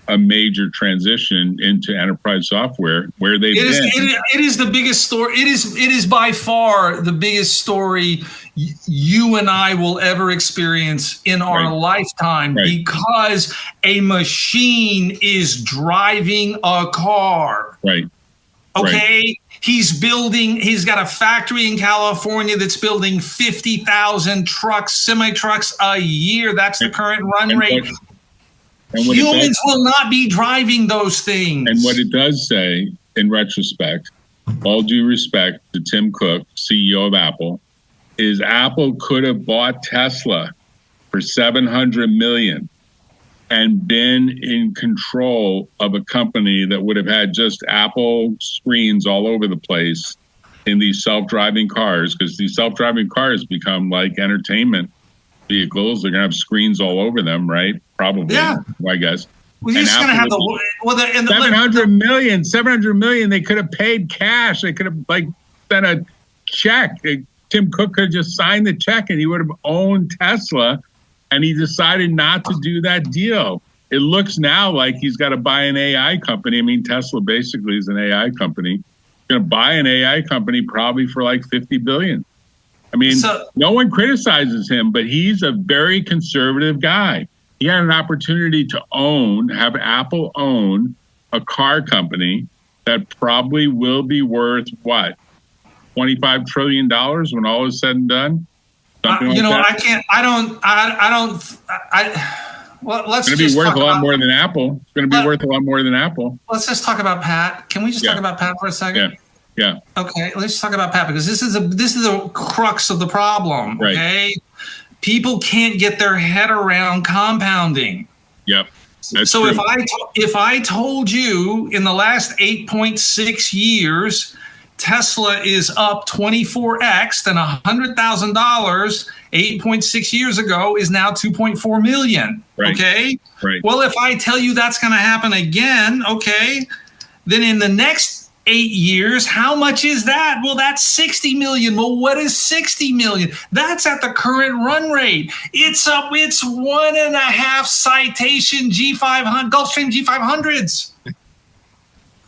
a major transition into enterprise software, where they've been. It is the biggest story. It is by far the biggest story you and I will ever experience in our lifetime, because a machine is driving a car. Right. Okay. Right. He's got a factory in California that's building 50,000 semi-trucks a year. That's the current run rate. Humans will not be driving those things. And what it does say, in retrospect, all due respect to Tim Cook, CEO of Apple, is Apple could have bought Tesla for $700 million and been in control of a company that would have had just Apple screens all over the place in these self-driving cars, because these self-driving cars become like entertainment vehicles. They're going to have screens all over them, right? Probably, I guess. Well, you're just going to have $700 million. They could have paid cash. They could have sent a check. Tim Cook could have just signed the check and he would have owned Tesla, and he decided not to do that deal. It looks now like he's got to buy an AI company. I mean, Tesla basically is an AI company. He's going to buy an AI company probably for like $50 billion. I mean, no one criticizes him, but he's a very conservative guy. He had an opportunity to have Apple own a car company that probably will be worth what? $25 trillion when all is said and done? Well, let's it's going to be worth a lot more than Apple. It's going to be worth a lot more than Apple. Let's just talk about Pat. Can we just talk about Pat for a second? Yeah. Okay, let's talk about Pat, because this is the crux of the problem. Right. Okay, people can't get their head around compounding. Yep. That's so true. if I told you in the last 8.6 years, Tesla is up 24x, then $100,000 8.6 years ago is now 2.4 million. Right. Okay. Right. Well, if I tell you that's going to happen again, okay, then in the next 8 years, how much is that? Well, that's 60 million. Well, what is 60 million? That's at the current run rate. It's 1.5 Citation G500, Gulfstream G500s.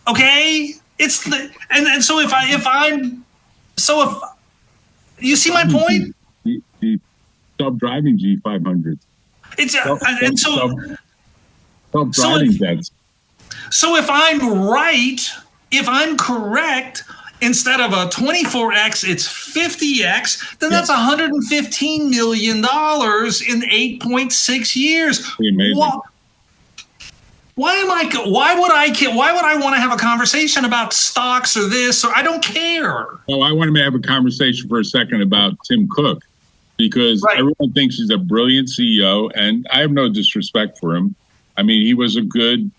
Okay. It's so if you see my point? The self-driving G500s. Self-driving jets. So if I'm right, if I'm correct, instead of a 24x, it's 50x, then that's $115 million in 8.6 years. Pretty amazing. Why would I want to have a conversation about stocks or this? Or I don't care. Oh, I want to have a conversation for a second about Tim Cook. because everyone thinks he's a brilliant CEO, and I have no disrespect for him. I mean, he was a good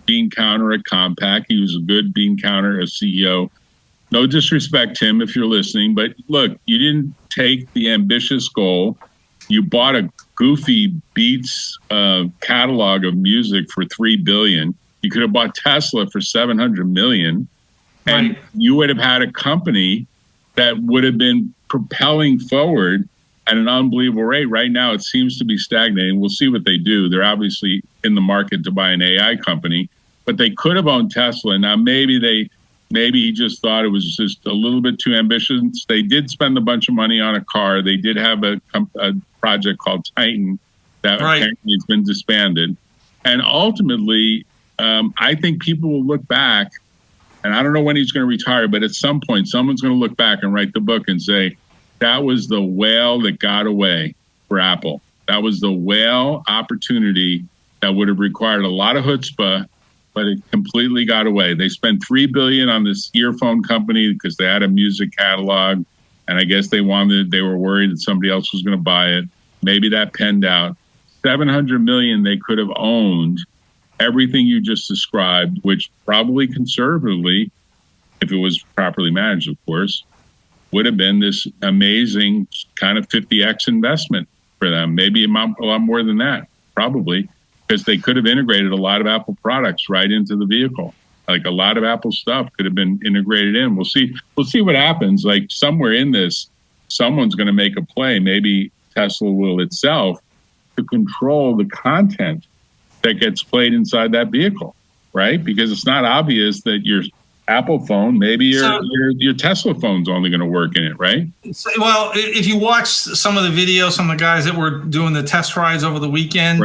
bean counter at Compaq. He was a good bean counter as CEO. No disrespect, Tim, if you're listening, but look, you didn't take the ambitious goal. You bought a goofy Beats catalog of music for $3 billion. You could have bought Tesla for $700 million, and you would have had a company that would have been propelling forward at an unbelievable rate. Right now, it seems to be stagnating. We'll see what they do. They're obviously in the market to buy an AI company, but they could have owned Tesla. Now, maybe he just thought it was just a little bit too ambitious. They did spend a bunch of money on a car. They did have a project called Titan that apparently has been disbanded. And ultimately, I think people will look back, and I don't know when he's going to retire, but at some point, someone's going to look back and write the book and say, that was the whale that got away for Apple. That was the whale opportunity that would have required a lot of chutzpah, but it completely got away. They spent $3 billion on this earphone company because they had a music catalog, and I guess they were worried that somebody else was going to buy it. Maybe that penned out. $700 million they could have owned everything you just described, which probably conservatively, if it was properly managed, of course, would have been this amazing kind of 50x investment for them. Maybe a lot more than that, probably, because they could have integrated a lot of Apple products right into the vehicle. Like a lot of Apple stuff could have been integrated in. We'll see what happens. Like somewhere in this, someone's going to make a play. Maybe Tesla will itself to control the content that gets played inside that vehicle, right? Because it's not obvious that your Apple phone, maybe your Tesla phone's only going to work in it, right? Well, if you watch some of the videos, some of the guys that were doing the test rides over the weekend,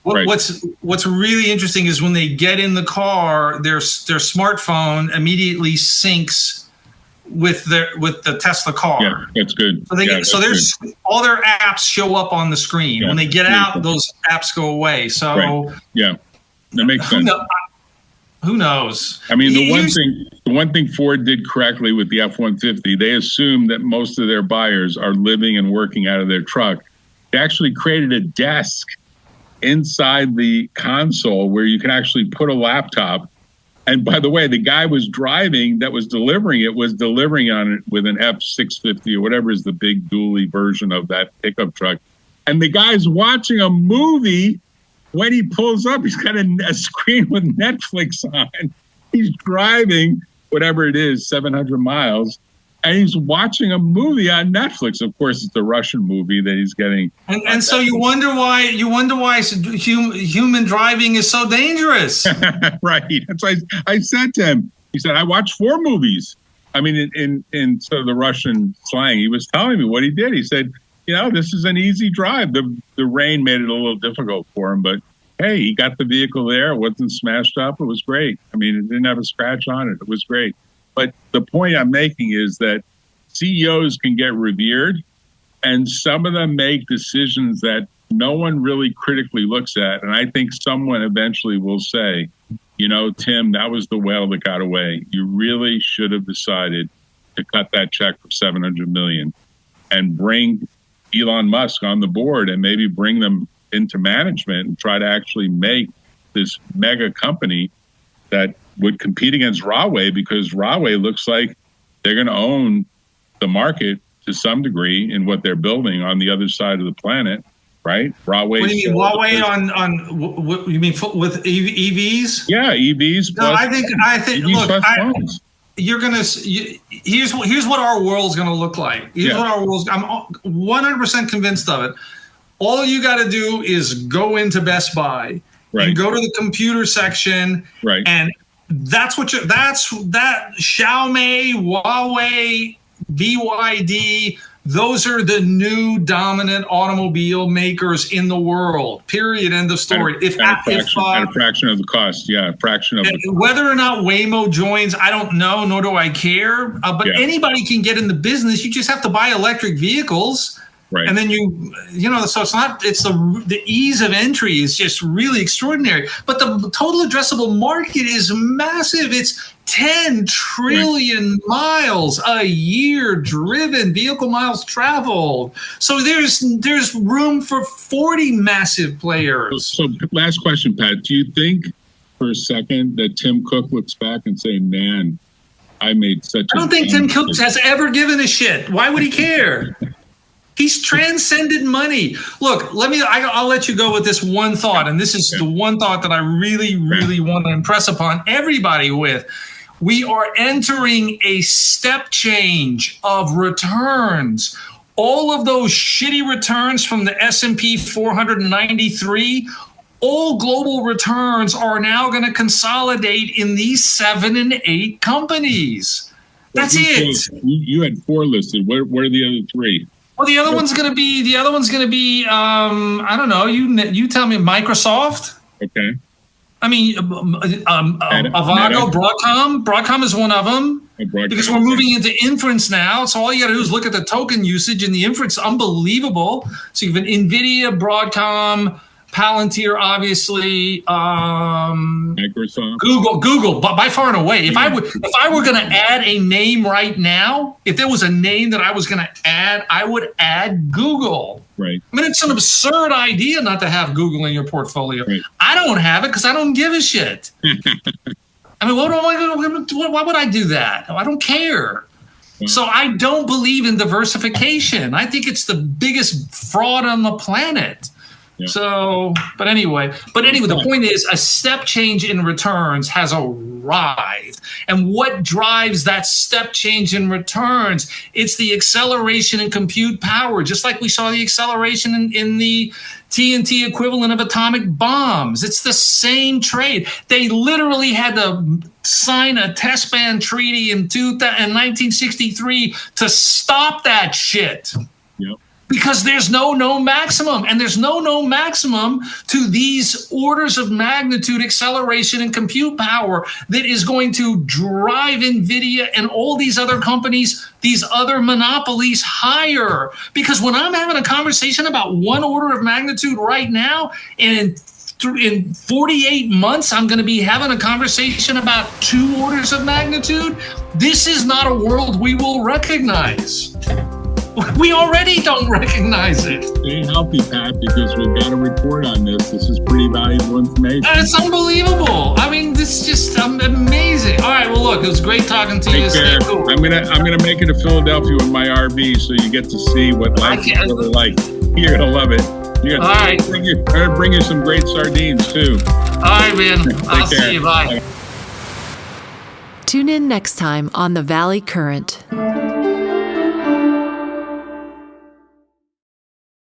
what's really interesting is when they get in the car, their smartphone immediately syncs with the Tesla car. Yeah, that's good. So there's all their apps show up on the screen. When they get out, those apps go away. So that makes sense. Who knows? I mean, the one thing Ford did correctly with the F-150, they assumed that most of their buyers are living and working out of their truck. They actually created a desk inside the console where you can actually put a laptop. And by the way, the guy was driving that was delivering on it with an F-650 or whatever is the big dually version of that pickup truck. And the guy's watching a movie. When he pulls up, he's got a screen with Netflix on. He's driving, whatever it is, 700 miles, and he's watching a movie on Netflix. Of course, it's the Russian movie that he's getting. And so you wonder why human driving is so dangerous. Right. That's why I said to him, he said, I watched 4 movies. I mean, in sort of the Russian slang, he was telling me what he did. He said, this is an easy drive. The rain made it a little difficult for him, but hey, he got the vehicle there. It wasn't smashed up. It was great. I mean, it didn't have a scratch on it. It was great. But the point I'm making is that CEOs can get revered, and some of them make decisions that no one really critically looks at. And I think someone eventually will say, Tim, that was the whale that got away. You really should have decided to cut that check for $700 million and bring Elon Musk on the board and maybe bring them into management and try to actually make this mega company that would compete against Huawei, because Huawei looks like they're going to own the market to some degree in what they're building on the other side of the planet, right? Huawei. What do you mean, Huawei on what you mean with EVs? Yeah, EVs. No, I think. Look, you're gonna. Here's what our world's gonna look like. I'm 100% convinced of it. All you got to do is go into Best Buy and go to the computer section, and that's that Xiaomi, Huawei, BYD. Those are the new dominant automobile makers in the world. Period. End of story. At a fraction of the cost. Yeah, a fraction of whether or not Waymo joins, I don't know, nor do I care. But anybody can get in the business. You just have to buy electric vehicles. Right. And then so it's the ease of entry is just really extraordinary. But the total addressable market is massive. It's 10 trillion miles a year driven, vehicle miles traveled. So there's room for 40 massive players. So last question, Pat. Do you think for a second that Tim Cook looks back and say, man, I made such I don't think Tim Cook has ever given a shit. Why would he care? He's transcended money. Look, I'll let you go with this one thought. And this is the one thought that I really, really want to impress upon everybody with. We are entering a step change of returns. All of those shitty returns from the S&P 493, all global returns are now going to consolidate in these 7 and 8 companies. That's it. You had 4 listed. What are the other 3? Well, the other one's going to be. I don't know. You tell me. Microsoft. Okay. I mean, Avago, Broadcom. Broadcom is one of them because we're moving into inference now. So all you got to do is look at the token usage and the inference. Unbelievable. So you have an NVIDIA, Broadcom, Palantir, obviously, Microsoft, Google, but by far and away. If I were going to add a name right now, if there was a name that I was going to add, I would add Google. Right. I mean, it's an absurd idea not to have Google in your portfolio. Right. I don't have it because I don't give a shit. I mean, why would I do that? I don't care. Yeah. So I don't believe in diversification. I think it's the biggest fraud on the planet. Yeah. So, but anyway, the point is a step change in returns has arrived. And what drives that step change in returns? It's the acceleration in compute power, just like we saw the acceleration in the TNT equivalent of atomic bombs. It's the same trade. They literally had to sign a test ban treaty in 1963 to stop that shit. Yep. Because there's no maximum, and there's no maximum to these orders of magnitude acceleration and compute power that is going to drive NVIDIA and all these other companies, these other monopolies higher. Because when I'm having a conversation about one order of magnitude right now, and in 48 months, I'm going to be having a conversation about 2 orders of magnitude, this is not a world we will recognize. We already don't recognize it. Stay healthy, Pat, because we've got a report on this. This is pretty valuable information. It's unbelievable. I mean, this is just amazing. All right, well, look, it was great talking to you. Stay cool. I'm gonna make it to Philadelphia with my RV, so you get to see what life is really like. You're gonna love it. All right. I'm gonna bring you some great sardines too. All right, man. I'll see you. Bye. Tune in next time on The Valley Current.